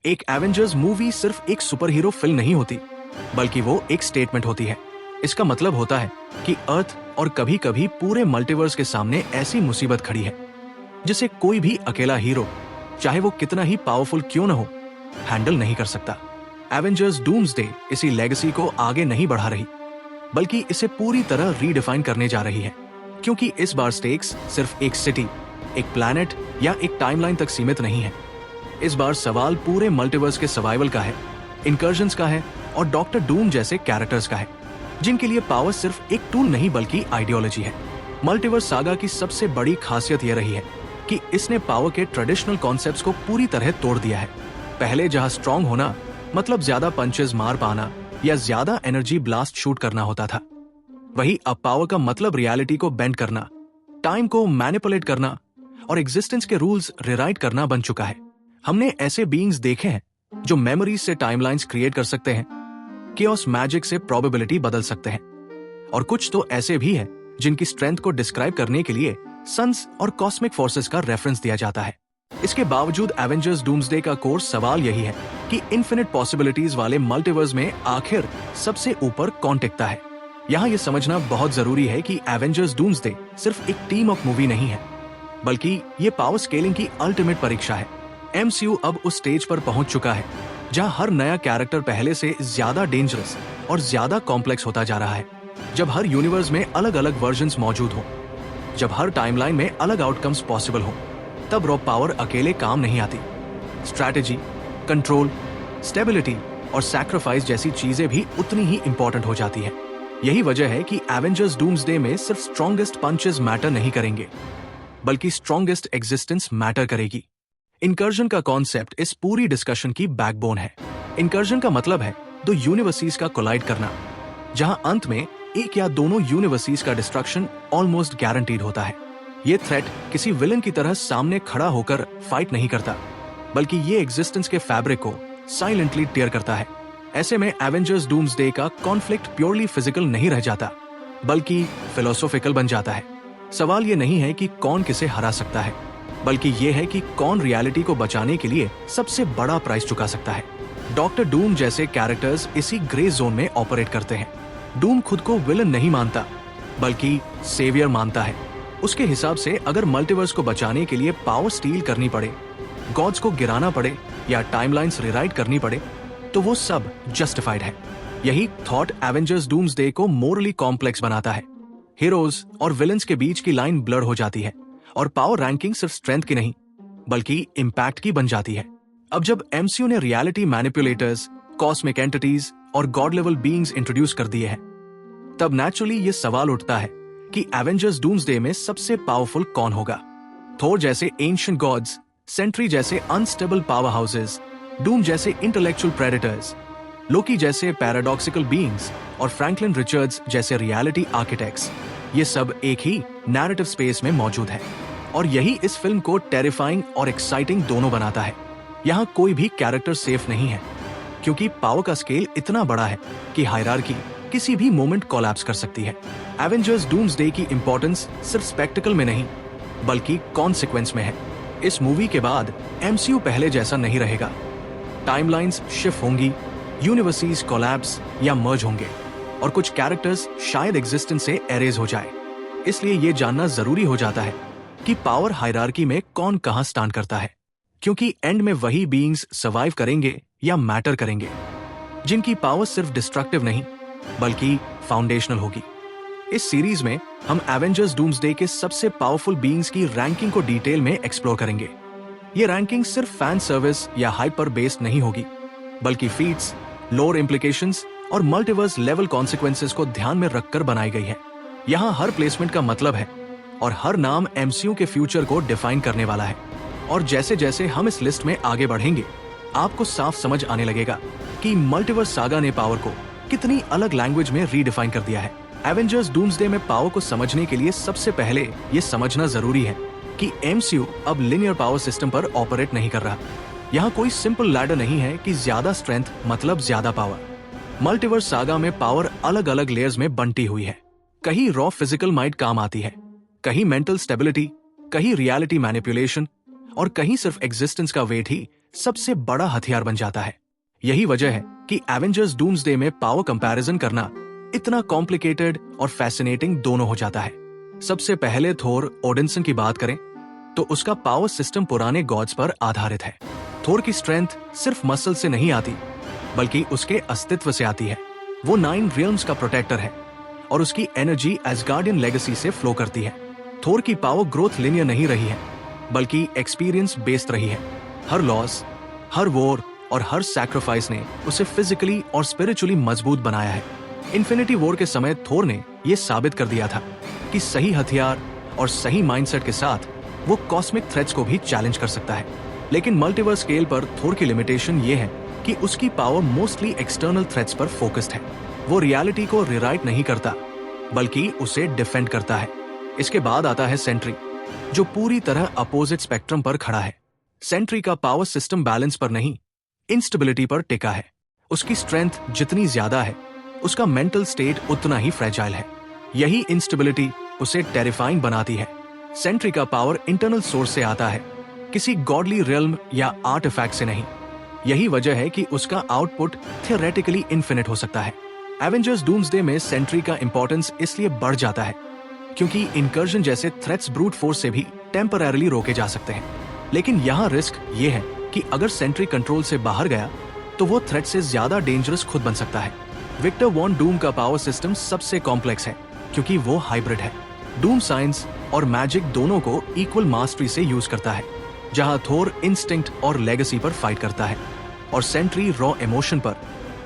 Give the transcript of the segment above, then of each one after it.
एक Avengers movie सिर्फ एक सुपर हीरो फिल्म नहीं होती, बल्कि वो एक स्टेटमेंट होती है। इसका मतलब होता है कि अर्थ और कभी कभी पूरे मल्टीवर्स के सामने ऐसी मुसीबत खड़ी है जिसे कोई भी अकेला हीरो, चाहे वो कितना ही पावरफुल क्यों न हो, हैंडल नहीं कर सकता। एवेंजर्स डूम्सडे इसी लेगेसी को आगे नहीं बढ़ा रही, बल्कि इसे पूरी तरह रीडिफाइन करने जा रही है। क्योंकि इस बार स्टेक्स सिर्फ एक सिटी, एक प्लैनेट या एक टाइमलाइन तक सीमित नहीं है। इस बार सवाल पूरे मल्टीवर्स के सर्वाइवल का है, इनकर्जन्स का है और डॉक्टर डूम जैसे कैरेक्टर्स का है, जिनके लिए पावर सिर्फ एक टूल नहीं बल्कि आइडियोलॉजी है। मल्टीवर्स सागा की सबसे बड़ी खासियत यह रही है कि इसने पावर के ट्रेडिशनल कॉन्सेप्ट्स को पूरी तरह तोड़ दिया है। पहले जहां स्ट्रांग होना मतलब ज्यादा पंचेस मार पाना या ज्यादा एनर्जी ब्लास्ट शूट करना होता था, वही अब पावर का मतलब रियलिटी को बेंड करना, टाइम को मैनिपुलेट करना और एग्जिस्टेंस के रूल्स रिराइट करना बन चुका है। हमने ऐसे बीइंग्स देखे हैं जो मेमोरीज से टाइमलाइंस क्रिएट कर सकते हैं, केओस मैजिक से प्रोबेबिलिटी बदल सकते हैं, और कुछ तो ऐसे भी हैं जिनकी स्ट्रेंथ को डिस्क्राइब करने के लिए सन्स और कॉस्मिक फोर्सेस का रेफरेंस दिया जाता है। इसके बावजूद एवेंजर्स डूम्सडे का कोर सवाल यही है कि इन्फिनिट पॉसिबिलिटीज वाले मल्टीवर्स में आखिर सबसे ऊपर कौन टिकता है। यहाँ यह समझना बहुत जरूरी है कि एवेंजर्स डूम्सडे सिर्फ एक टीम ऑफ मूवी नहीं है, बल्कि ये पावर स्केलिंग की अल्टीमेट परीक्षा है। MCU अब उस स्टेज पर पहुंच चुका है जहां हर नया कैरेक्टर पहले से ज्यादा डेंजरस और ज्यादा कॉम्प्लेक्स होता जा रहा है। जब हर यूनिवर्स में अलग अलग वर्जन्स मौजूद हो, जब हर टाइमलाइन में अलग आउटकम्स पॉसिबल हो, तब रॉ पावर अकेले काम नहीं आती। स्ट्रैटेजी, कंट्रोल, स्टेबिलिटी और सैक्रिफाइस जैसी चीजें भी उतनी ही इंपॉर्टेंट हो जाती है। यही वजह है कि एवेंजर्स डूम्सडे में सिर्फ स्ट्रॉन्गेस्ट पंचेस मैटर नहीं करेंगे, बल्कि स्ट्रॉन्गेस्ट एग्जिस्टेंस मैटर करेगी। इनकर्जन का कॉन्सेप्ट इस पूरी डिस्कशन की बैकबोन है। इनकर्जन का मतलब है दो यूनिवर्सिटीज का कोलाइड करना, जहां अंत में एक या दोनों यूनिवर्सिटीज का डिस्ट्रक्शन ऑलमोस्ट गारंटीड होता है। ये थ्रेट किसी विलन की तरह सामने खड़ा होकर फाइट नहीं करता, बल्कि ये एग्जिस्टेंस के फैब्रिक को साइलेंटली टेयर करता है। ऐसे में एवेंजर्स डूम्सडे का कॉन्फ्लिक्ट प्योरली फिजिकल नहीं रह जाता, बल्कि फिलोसोफिकल बन जाता है। सवाल ये नहीं है कि कौन किसे हरा सकता है, बल्कि ये है कि कौन रियलिटी को बचाने के लिए सबसे बड़ा प्राइस चुका सकता है। डॉक्टर डूम जैसे कैरेक्टर्स इसी ग्रे जोन में ऑपरेट करते हैं। डूम खुद को विलन नहीं मानता, बल्कि सेवियर मानता है। उसके हिसाब से अगर मल्टीवर्स को बचाने के लिए पावर स्टील करनी पड़े, गॉड्स को गिराना पड़े या टाइमलाइंस रिराइट करनी पड़े, तो वो सब जस्टिफाइड है। यही थॉट एवेंजर्स डूम्सडे को मोरली कॉम्प्लेक्स बनाता है। हीरोज और विलन्स के बीच की लाइन ब्लर हो जाती है और पावर रैंकिंग सिर्फ स्ट्रेंथ की नहीं, बल्कि इम्पैक्ट की बन जाती है। अब जब MCU ने रियलिटी मैनिपुलेटर्स, कॉस्मिक एंटिटीज और गॉड लेवल बीइंग्स इंट्रोड्यूस कर दिए हैं, तब नेचुरली ये सवाल उठता है कि एवेंजर्स डूम्सडे में सबसे पावरफुल कौन होगा। थोर जैसे एंशिएंट गॉड्स, सेंट्री जैसे अनस्टेबल पावर हाउसेस, डूम जैसे इंटेलेक्चुअल प्रेडेटर्स, लोकी जैसे पैराडॉक्सिकल बीइंग्स और फ्रैंकलिन रिचर्ड्स जैसे रियलिटी आर्किटेक्ट्स, ये सब एक ही नैरेटिव स्पेस में मौजूद है। और यही इस फिल्म को टेरिफाइंग और एक्साइटिंग दोनों बनाता है। यहाँ कोई भी कैरेक्टर सेफ नहीं है, क्योंकि पावर का स्केल इतना बड़ा है कि हायरार्की किसी भी मोमेंट कोलैप्स कर सकती है। एवेंजर्स डूम्सडे की इंपॉर्टेंस सिर्फ स्पेक्टिकल में नहीं, बल्कि कॉन्सिक्वेंस में है। इस मूवी के बाद MCU पहले जैसा नहीं रहेगा। टाइमलाइंस शिफ्ट होंगी, यूनिवर्सिटीज कोलैप्स या मर्ज होंगे, और कुछ कैरेक्टर्स शायद एग्जिस्टेंस से एरेज हो जाए। इसलिए ये जानना जरूरी हो जाता है कि पावर हायरार्की में कौन कहां स्टैंड करता है, क्योंकि एंड में वही बीइंग्स सर्वाइव करेंगे या मैटर करेंगे जिनकी पावर सिर्फ डिस्ट्रक्टिव नहीं, बल्कि फाउंडेशनल होगी। इस सीरीज में हम एवेंजर्स डूम्सडे के सबसे पावरफुल बीइंग्स की रैंकिंग को डिटेल में एक्सप्लोर करेंगे। ये रैंकिंग सिर्फ फैन सर्विस या हाइप पर बेस्ड नहीं होगी, बल्कि फीट्स, लोर इम्प्लीकेशंस और मल्टीवर्स लेवल कॉन्सिक्वेंसेस को ध्यान में रखकर बनाई गई है। यहाँ हर प्लेसमेंट का मतलब है और हर नाम MCU के फ्यूचर को डिफाइन करने वाला है। और जैसे जैसे हम इस लिस्ट में आगे बढ़ेंगे, आपको साफ समझ आने लगेगा कि मल्टीवर्स सागा ने पावर को कितनी अलग लैंग्वेज में रीडिफाइन कर दिया है। एवेंजर्स डूम्सडे में पावर को समझने के लिए सबसे पहले ये समझना जरूरी है कि MCU अब लिनियर पावर सिस्टम पर ऑपरेट नहीं कर रहा। यहाँ कोई सिंपल लैडर नहीं है कि ज्यादा स्ट्रेंथ मतलब ज्यादा पावर। मल्टीवर्स सागा में पावर अलग अलग लेयर्स में बंटी हुई है। कहीं रॉ फिजिकल माइट काम आती है, कहीं मेंटल स्टेबिलिटी, कहीं रियलिटी मैनिपुलेशन, और कहीं सिर्फ एग्जिस्टेंस का वेट ही सबसे बड़ा हथियार बन जाता है। यही वजह है कि एवेंजर्स डूम्सडे में पावर कंपैरिजन करना इतना कॉम्प्लिकेटेड और फैसिनेटिंग दोनों हो जाता है। सबसे पहले थोर ओडिनसन की बात करें तो उसका पावर सिस्टम पुराने गॉड्स पर आधारित है। थोर की स्ट्रेंथ सिर्फ मसल से नहीं आती, बल्कि उसके अस्तित्व से आती है। वो 9 रियल्म्स का प्रोटेक्टर है और उसकी एनर्जी एसगार्डियन लेगेसी से फ्लो करती है। थोर की पावर ग्रोथ लिनियर नहीं रही है, बल्कि एक्सपीरियंस बेस्ड रही है। हर लॉस, हर वॉर और हर सैक्रिफाइस ने उसे फिजिकली और स्पिरिचुअली मजबूत बनाया है। इन्फिनिटी वॉर के समय थोर ने यह साबित कर दिया था कि सही हथियार और सही माइंडसेट के साथ वो कॉस्मिक थ्रेट्स को भी चैलेंज कर सकता है। लेकिन मल्टीवर्स स्केल पर थोर की लिमिटेशन ये है कि उसकी पावर मोस्टली एक्सटर्नल थ्रेट्स पर फोकस्ड है। वो रियलिटी को रिराइट नहीं करता, बल्कि उसे डिफेंड करता है। इसके बाद आता है सेंट्री, जो पूरी तरह अपोजिट स्पेक्ट्रम पर खड़ा है। सेंट्री का पावर सिस्टम बैलेंस पर नहीं, इंस्टेबिलिटी पर टिका है। उसकी स्ट्रेंथ जितनी ज्यादा है, उसका मेंटल स्टेट उतना ही फ्रेजाइल है। यही इंस्टेबिलिटी उसे टेरिफाइंग बनाती है। सेंट्री का पावर इंटरनल सोर्स से आता है, किसी गॉडली रियल्म या आर्टिफैक्ट से नहीं। यही वजह है कि उसका आउटपुट थियोरेटिकली इन्फिनिट हो सकता है। एवेंजर्स डूम्सडे में सेंट्री का इंपॉर्टेंस इसलिए बढ़ जाता है क्योंकि इनकर्जन जैसे थ्रेट्स ब्रूट फोर्स से भी टेम्पररीली रोके जा सकते हैं। लेकिन यहाँ रिस्क ये है कि अगर सेंट्री कंट्रोल से बाहर गया तो वो थ्रेट से ज्यादा डेंजरस खुद बन सकता है। विक्टर वॉन डूम का पावर सिस्टम सबसे कॉम्प्लेक्स है क्योंकि वो हाइब्रिड है। डूम साइंस और मैजिक दोनों को इक्वल मास्टरी से यूज करता है। जहां थोर इंस्टिंक्ट और लेगेसी पर फाइट करता है और सेंट्री रॉ इमोशन पर,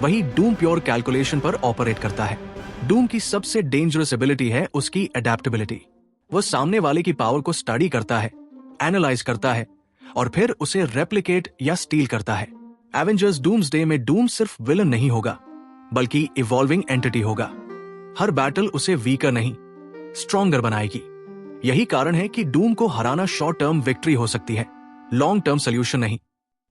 वही डूम प्योर कैलकुलेशन पर ऑपरेट करता है। डूम की सबसे डेंजरस एबिलिटी है उसकी अडेप्टेबिलिटी। वह सामने वाले की पावर को स्टडी करता है, एनालाइज करता है और फिर उसे रेप्लिकेट या स्टील करता है। एवेंजर्स डूम्सडे में डूम सिर्फ विलन नहीं होगा, बल्कि इवॉल्विंग एंटिटी होगा। हर बैटल उसे वीकर नहीं, स्ट्रॉन्गर बनाएगी। यही कारण है कि डूम को हराना शॉर्ट टर्म विक्ट्री हो सकती है, लॉन्ग टर्म सोल्यूशन नहीं।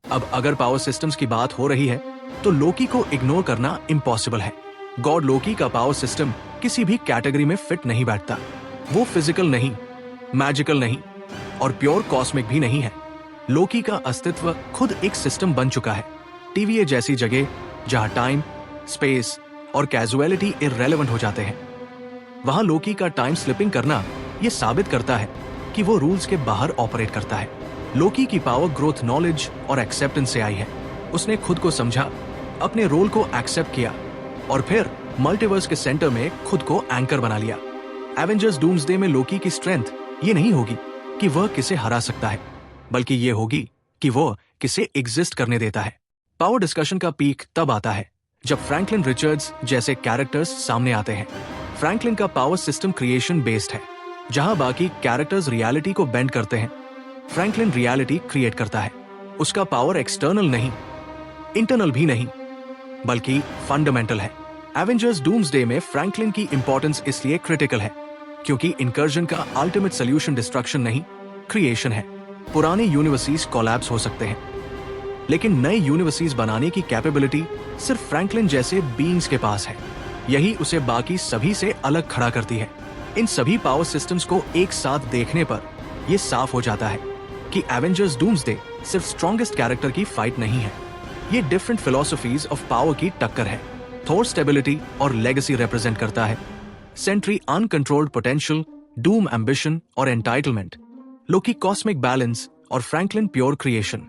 अब अगर पावर सिस्टम्स की बात हो रही है तो लोकी को इग्नोर करना इम्पॉसिबल है। गॉड लोकी का पावर सिस्टम किसी भी कैटेगरी में फिट नहीं बैठता। वो फिजिकल नहीं, मैजिकल नहीं और प्योर कॉस्मिक भी नहीं है। लोकी का अस्तित्व खुद एक सिस्टम बन चुका है, टीवीए जैसी जगह जहां टाइम, स्पेस और कैजुअलिटी इररेलेवेंट हो जाते हैं। वहां लोकी का टाइम स्लिपिंग करना यह साबित करता है कि वो रूल्स के बाहर ऑपरेट करता है। लोकी की पावर ग्रोथ नॉलेज और एक्सेप्टेंस से आई है। उसने खुद को समझा, अपने रोल को एक्सेप्ट किया और फिर मल्टीवर्स के सेंटर में खुद को एंकर बना लिया। एवेंजर्स डूम्सडे में लोकी की स्ट्रेंथ ये नहीं होगी कि वह किसे हरा सकता है, बल्कि ये होगी कि वह किसे एग्जिस्ट करने देता है। पावर डिस्कशन का पीक तब आता है जब फ्रैंकलिन रिचर्ड्स जैसे कैरेक्टर्स सामने आते हैं। फ्रैंकलिन का पावर सिस्टम क्रिएशन बेस्ड है। जहां बाकी कैरेक्टर्स रियलिटी को बेंड करते हैं, फ्रैंकलिन रियलिटी क्रिएट करता है। उसका पावर एक्सटर्नल नहीं, इंटरनल भी नहीं, बल्कि फंडामेंटल है। एवेंजर्स डूम्सडे में फ्रैंकलिन की इंपॉर्टेंस इसलिए क्रिटिकल है क्योंकि इनकर्जन का अल्टीमेट सोल्यूशन डिस्ट्रक्शन नहीं, क्रिएशन है। पुराने यूनिवर्सिटीज कोलैप्स हो सकते हैं, लेकिन नए यूनिवर्सिटीज बनाने की कैपेबिलिटी सिर्फ फ्रैंकलिन जैसे बीइंग्स के पास है। यही उसे बाकी सभी से अलग खड़ा करती है। इन सभी पावर सिस्टम्स को एक साथ देखने पर यह साफ हो जाता है कि एवेंजर्स डूम्सडे सिर्फ स्ट्रॉन्गेस्ट कैरेक्टर की फाइट नहीं है, ये डिफरेंट फिलॉसफीज ऑफ पावर की टक्कर है। थोर स्टेबिलिटी और लेगेसी रिप्रेजेंट करता है, Sentry uncontrolled potential, Doom ambition और एंटाइटलमेंट, लोकी कॉस्मिक बैलेंस और फ्रैंकलिन प्योर क्रिएशन।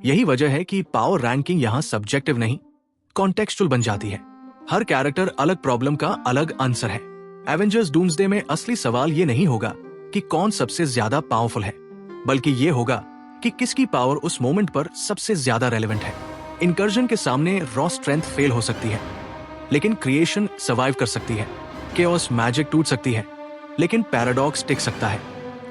यही वजह है कि पावर रैंकिंग यहाँ सब्जेक्टिव नहीं, कॉन्टेक्चुअल बन जाती है। हर कैरेक्टर अलग प्रॉब्लम का अलग आंसर है। एवेंजर्स डूम्सडे में असली सवाल ये नहीं होगा कि कौन सबसे ज्यादा पावरफुल है, बल्कि ये होगा कि किसकी पावर उस मोमेंट पर सबसे ज्यादा रेलेवेंट है। इनकर्जन के सामने रॉ स्ट्रेंथ फेल हो सकती है, लेकिन क्रिएशन सर्वाइव कर सकती है। केओस मैजिक टूट सकती है, लेकिन पैराडॉक्स टिक सकता है।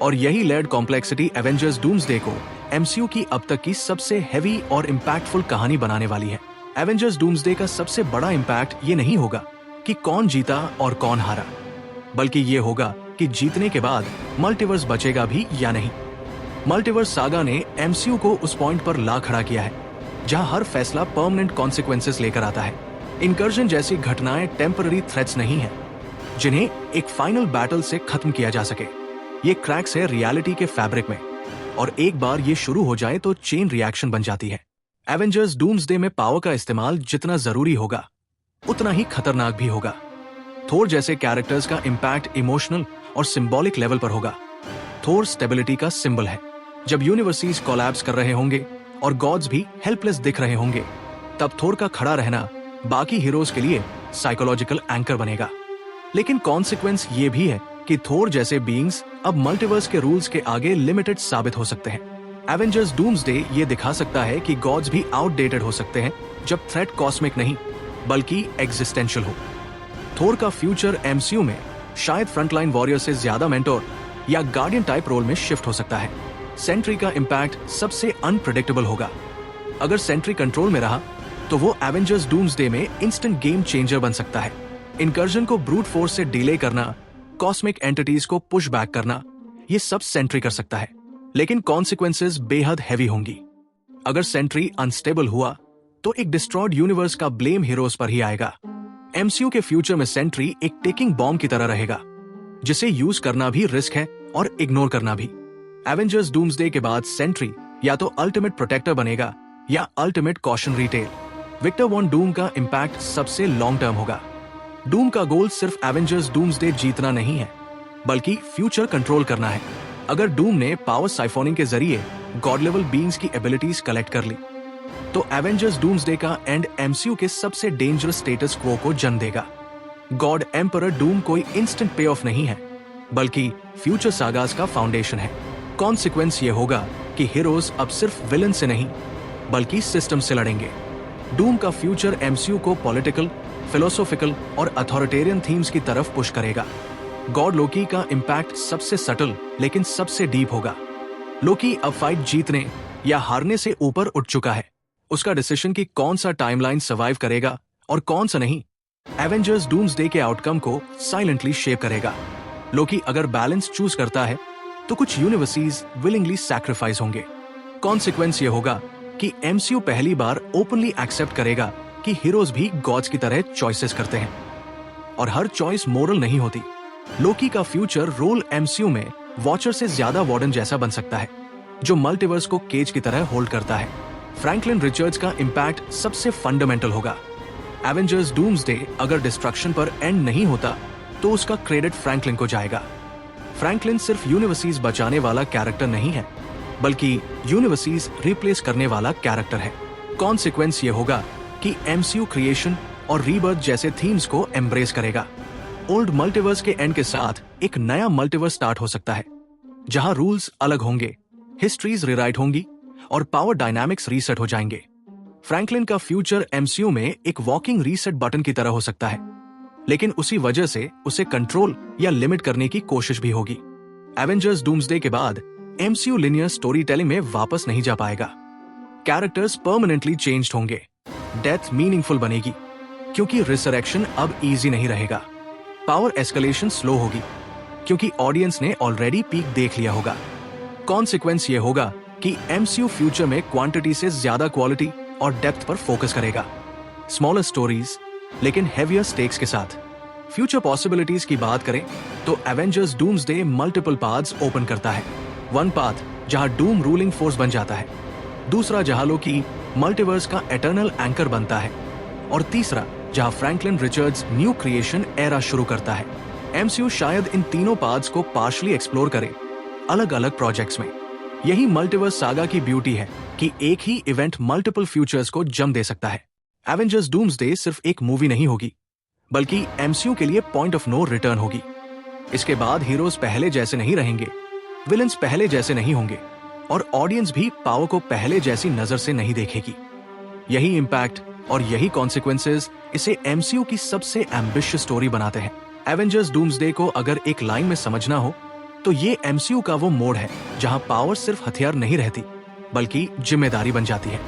और यही लेड कॉम्प्लेक्सिटी एवेंजर्स डूम्सडे को एमसीयू की अब तक की सबसे हैवी और इम्पैक्टफुल कहानी बनाने वाली है। एवेंजर्स डूम्सडे का सबसे बड़ा इम्पैक्ट ये नहीं होगा कि कौन जीता और कौन हारा, बल्कि ये होगा कि जीतने के बाद मल्टीवर्स बचेगा भी या नहीं। मल्टीवर्स सागा ने एमसीयू को उस पॉइंट पर ला खड़ा किया है जहां हर फैसला परमानेंट कॉन्सिक्वेंसेस लेकर आता है। इनकर्जन जैसी घटनाएं टेम्पररी थ्रेट्स नहीं है जिन्हें एक फाइनल बैटल से खत्म किया जा सके। ये क्रैक्स है रियलिटी के फैब्रिक में, और एक बार ये शुरू हो जाए तो चेन रिएक्शन बन जाती है। एवेंजर्स डूम्सडे में पावर का इस्तेमाल जितना जरूरी होगा उतना ही खतरनाक भी होगा। थोर जैसे कैरेक्टर्स का इम्पैक्ट इमोशनल और सिंबॉलिक लेवल पर होगा। थोर स्टेबिलिटी का सिंबल है। जब यूनिवर्सिटीज कोलैप्स कर रहे होंगे और गॉड्स भी हेल्पलेस दिख रहे होंगे, तब थोर का खड़ा रहना बाकी हीरोज के लिए साइकोलॉजिकल एंकर बनेगा। लेकिन कॉन्सिक्वेंस ये भी है कि थोर जैसे बीइंग्स अब मल्टीवर्स के रूल्स के आगे लिमिटेड साबित हो सकते हैं। एवेंजर्स डूम्सडे ये दिखा सकता है कि गॉड्स भी आउटडेटेड हो सकते हैं जब थ्रेट कॉस्मिक नहीं बल्कि एग्जिस्टेंशियल हो। थोर का फ्यूचर एमसीयू में शायद फ्रंटलाइन वॉरियर से ज्यादा मेंटोर या गार्डियन टाइप रोल में शिफ्ट हो सकता है। सेंट्री का इम्पैक्ट सबसे अनप्रेडिक्टेबल होगा। अगर सेंट्री कंट्रोल में रहा तो वो एवेंजर्स डूम्सडे में इंस्टेंट गेम चेंजर बन सकता है। इनकर्जन को ब्रूट फोर्स से डिले करना, कॉस्मिक एंटिटीज को पुश बैक करना, ये सब सेंट्री कर सकता है। लेकिन कॉन्सिक्वेंसेस बेहद हैवी होंगी। अगर सेंट्री अनस्टेबल हुआ तो एक डिस्ट्रॉयड यूनिवर्स का ब्लेम हीरोज पर ही आएगा। एमसीयू के फ्यूचर में सेंट्री एक टेकिंग बॉम्ब की तरह रहेगा, जिसे यूज करना भी रिस्क है और इग्नोर करना भी। एवेंजर्स डूम्सडे के बाद सेंट्री या तो अल्टीमेट प्रोटेक्टर बनेगा या ultimate cautionary tale. Victor von Doom का इम्पैक्ट सबसे लॉन्ग टर्म होगा। डूम का गोल सिर्फ एवेंजर्स डूम्सडे जीतना नहीं है, बल्कि फ्यूचर कंट्रोल करना है। अगर डूम ने पावर साइफोनिंग के जरिए गॉड लेवल बीइंग्स की एबिलिटीज कलेक्ट कर ली, तो एवेंजर्स डूम्सडे का एंड एमसीयू के सबसे डेंजरस स्टेटस क्वो को जन्म देगा। गॉड एम्परर डूम कोई इंस्टेंट पे ऑफ नहीं है, बल्कि फ्यूचर सागास का फाउंडेशन है। कॉन्सिक्वेंस ये होगा कि हीरोज अब सिर्फ विलन से नहीं बल्कि सिस्टम से लड़ेंगे। डूम का फ्यूचर एमसीयू को पॉलिटिकल, फिलोसोफिकल और अथॉरिटेरियन थीम्स की तरफ पुश करेगा। गॉड लोकी का इम्पैक्ट सबसे सटल लेकिन सबसे डीप होगा। लोकी अब फाइट जीतने या हारने से ऊपर उठ चुका है। उसका डिसीजन कि कौन सा टाइमलाइन सर्वाइव करेगा और कौन सा नहीं, एवेंजर्स डूम्सडे के आउटकम को साइलेंटली शेप करेगा। लोकी अगर बैलेंस चूज करता है तो कुछ यूनिवर्सिटीज विलिंगली सैक्रिफाइस होंगे। कॉन्सिक्वेंस ये होगा कि एमसीयू पहली बार ओपनली एक्सेप्ट करेगा कि हीरोज भी गॉड्स की तरह चॉइसेस करते हैं और हर चॉइस मोरल नहीं होती। लोकी का फ्यूचर रोल एमसीयू में वॉचर से ज्यादा वार्डन जैसा बन सकता है, जो मल्टीवर्स को केज की तरह होल्ड करता है। फ्रैंकलिन रिचर्ड्स का इम्पैक्ट सबसे फंडामेंटल होगा। एवेंजर्स डूम्सडे अगर डिस्ट्रक्शन पर एंड नहीं होता तो उसका क्रेडिट फ्रैंकलिन को जाएगा। फ्रैंकलिन सिर्फ यूनिवर्सिटीज बचाने वाला कैरेक्टर नहीं है, बल्कि यूनिवर्सिटीज रिप्लेस करने वाला कैरेक्टर है। कॉन्सिक्वेंस ये होगा कि एमसीयू क्रिएशन और रीबर्थ जैसे थीम्स को एम्ब्रेस करेगा। ओल्ड मल्टीवर्स के एंड के साथ एक नया मल्टीवर्स स्टार्ट हो सकता है, जहां रूल्स अलग होंगे, हिस्ट्रीज रिराइट होंगी और पावर डायनामिक्स रीसेट हो जाएंगे। फ्रैंकलिन का फ्यूचर एमसीयू में एक वॉकिंग रीसेट बटन की तरह हो सकता है, लेकिन उसी वजह से उसे कंट्रोल या लिमिट करने की कोशिश भी होगी। एवेंजर्स डूम्सडे के बाद एमसीयू लिनियर स्टोरी टेलिंग में वापस नहीं जा पाएगा। कैरेक्टर्स परमानेंटली चेंज्ड होंगे, डेथ मीनिंगफुल बनेगी क्योंकि रिसरेक्शन अब इजी नहीं रहेगा। पावर एस्केलेशन स्लो होगी क्योंकि ऑडियंस ने ऑलरेडी पीक देख लिया होगा। कॉन्सिक्वेंस ये होगा कि एमसीयू फ्यूचर में क्वांटिटी से ज्यादा क्वालिटी और डेप्थ पर फोकस करेगा। स्मॉलर स्टोरीज लेकिन हेवियर स्टेक्स के साथ। फ्यूचर पॉसिबिलिटीज की बात करें तो Avengers doomsday multiple paths open करता है। वन पाथ जहां डूम रूलिंग फोर्स बन जाता है, दूसरा जहां लोकी मल्टीवर्स का एटर्नल एंकर बनता है, और तीसरा जहां Franklin Richards new creation era शुरू करता है। एमसीयू शायद इन तीनों पाथ्स को पार्शली एक्सप्लोर करे अलग अलग प्रोजेक्ट्स में। यही मल्टीवर्स सागा की ब्यूटी है कि एक ही इवेंट मल्टीपल फ्यूचर्स को जन्म दे सकता है। एवेंजर्स डूम्सडे सिर्फ एक मूवी नहीं होगी, बल्कि एमसीयू के लिए पॉइंट ऑफ नो रिटर्न होगी। इसके बाद हीरोज पहले जैसे नहीं रहेंगे, विलेंस पहले जैसे नहीं होंगे और ऑडियंस भी पावर को पहले जैसी नजर से नहीं देखेगी। यही इम्पैक्ट और यही कॉन्सिक्वेंसेस इसे एमसीयू की सबसे एम्बिशियस स्टोरी बनाते हैं। एवेंजर्स डूम्सडे को अगर एक लाइन में समझना हो तो ये एमसीयू का वो मोड है जहां पावर सिर्फ हथियार नहीं रहती, बल्कि जिम्मेदारी बन जाती है।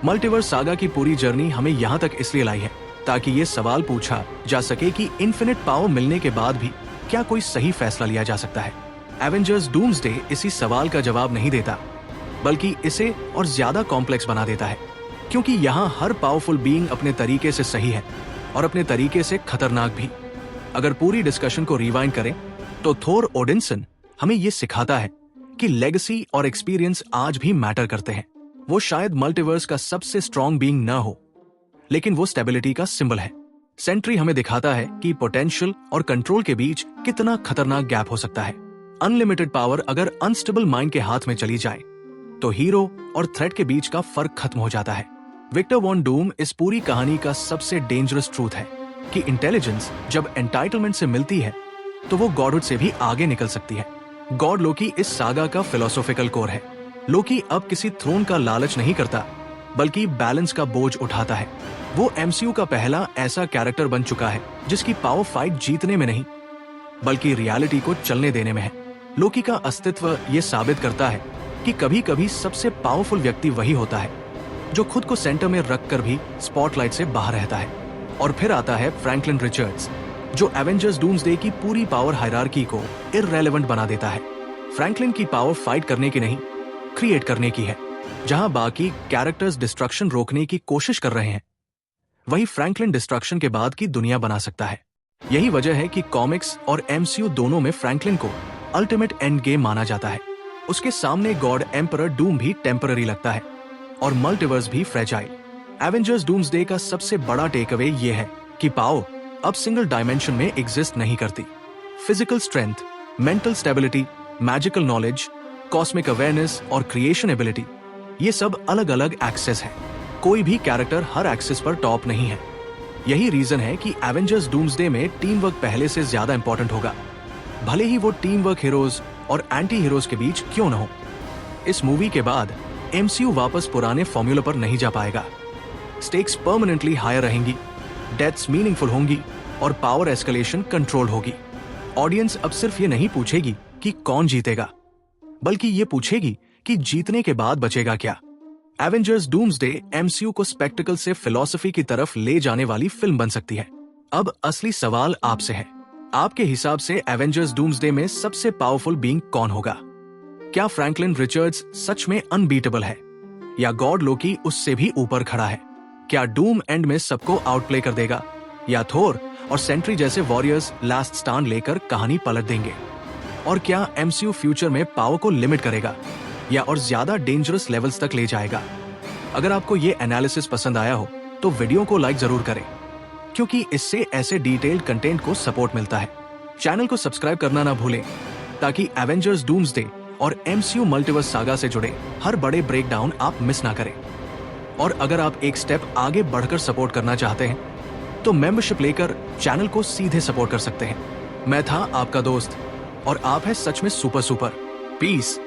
मल्टीवर्स सागा की पूरी जर्नी हमें यहाँ तक इसलिए लाई है ताकि ये सवाल पूछा जा सके कि इन्फिनिट पावर मिलने के बाद भी क्या कोई सही फैसला लिया जा सकता है। एवेंजर्स डूम्सडे इसी सवाल का जवाब नहीं देता, बल्कि इसे और ज्यादा कॉम्प्लेक्स बना देता है, क्योंकि यहाँ हर पावरफुल बीइंग अपने तरीके से सही है और अपने तरीके से खतरनाक भी। अगर पूरी डिस्कशन को रिवाइंड करें तो थोर ओडिनसन हमें ये सिखाता है कि लेगेसी और एक्सपीरियंस आज भी मैटर करते हैं। वो शायद मल्टीवर्स का सबसे स्ट्रॉन्ग बीइंग न हो, लेकिन वो स्टेबिलिटी का सिंबल है। सेंट्री हमें दिखाता है कि पोटेंशियल और कंट्रोल के बीच कितना खतरनाक गैप हो सकता है। अनलिमिटेड पावर अगर अनस्टेबल माइंड के हाथ में चली जाए तो हीरो और थ्रेट के बीच का फर्क खत्म हो जाता है। विक्टर वॉन डूम इस पूरी कहानी का सबसे डेंजरस ट्रूथ है कि इंटेलिजेंस जब एंटाइटलमेंट से मिलती है तो वो गॉडहुड से भी आगे निकल सकती है। गॉड लोकी इस सागा का फिलोसॉफिकल कोर है। लोकी अब किसी थ्रोन का लालच नहीं करता, बल्कि बैलेंस का बोझ उठाता है। वो एमसीयू का पहला ऐसा कैरेक्टर बन चुका है जिसकी पावर फाइट जीतने में नहीं, बल्कि रियलिटी को चलने देने में है। लोकी का अस्तित्व ये साबित करता है कि कभी कभी सबसे पावरफुल व्यक्ति वही होता है जो खुद को सेंटर में रखकर भी स्पॉटलाइट से बाहर रहता है। और फिर आता है फ्रैंकलिन रिचर्ड्स, जो एवेंजर्स डूम्सडे की पूरी पावर हायरार्की को इररेलेवेंट बना देता है। फ्रैंकलिन की पावर फाइट करने की नहीं, क्रिएट करने की है। जहां बाकी कैरेक्टर्स डिस्ट्रक्शन रोकने की कोशिश कर रहे हैं, वही फ्रैंकलिन डिस्ट्रक्शन के बाद की दुनिया बना सकता है। यही वजह है कि कॉमिक्स और एमसीयू दोनों में फ्रैंकलिन को अल्टीमेट एंड गेम माना जाता है। उसके सामने गॉड एम्परर डूम भी टेम्पररी लगता है और मल्टीवर्स भी फ्रेजाइल। एवेंजर्स डूम्सडे का सबसे बड़ा टेक अवे ये है कि पावर अब सिंगल डायमेंशन में एग्जिस्ट नहीं करती। Physical strength, mental stability, magical knowledge, cosmic awareness और क्रिएशन एबिलिटी, ये सब अलग अलग एक्सेस है। कोई भी कैरेक्टर हर एक्सेस पर टॉप नहीं है। यही रीजन है कि एवेंजर्स डूम्सडे में टीम वर्क पहले से ज्यादा इंपॉर्टेंट होगा, भले ही वो टीम वर्क हीरोज और एंटी हीरोज के बीच क्यों न हो। इस मूवी के बाद एमसीयू वापस पुराने फॉर्मूला पर नहीं जा पाएगा। स्टेक्स परमानेंटली हायर रहेंगी, डेथ्स मीनिंगफुल होंगी और पावर एस्केलेशन कंट्रोल होगी। ऑडियंस अब सिर्फ ये नहीं पूछेगी कि कौन जीतेगा, बल्कि ये पूछेगी कि जीतने के बाद बचेगा क्या। एवेंजर्स डूम्सडे एमसीयू को स्पेक्टिकल से फिलॉसफी की तरफ ले जाने वाली फिल्म बन सकती है। अब असली सवाल आपसे है, आपके हिसाब से एवेंजर्स डूम्सडे में सबसे पावरफुल बीइंग कौन होगा? क्या फ्रैंकलिन रिचर्ड्स सच में अनबीटेबल है, या गॉड लोकी उससे भी ऊपर खड़ा है? क्या डूम एंड में सबको आउटप्ले कर देगा, या थोर और सेंट्री जैसे वॉरियर्स लास्ट स्टैंड लेकर कहानी पलट देंगे? और क्या एमसीयू फ्यूचर में पावर को लिमिट करेगा या और ज्यादा डेंजरस लेवल्स तक ले जाएगा? अगर आपको ये एनालिसिस पसंद आया हो तो वीडियो को लाइक जरूर करें, क्योंकि इससे ऐसे डिटेल्ड कंटेंट को सपोर्ट मिलता है। चैनल को सब्सक्राइब करना ना भूलें ताकि एवेंजर्स डूम्सडे और एमसीयू मल्टीवर्स सागा से जुड़े हर बड़े ब्रेकडाउन आप मिस ना करें। और अगर आप एक स्टेप आगे बढ़कर सपोर्ट करना चाहते हैं तो मेंबरशिप लेकर चैनल को सीधे सपोर्ट कर सकते हैं। मैं था आपका दोस्त और आप है सच में सुपर। पीस।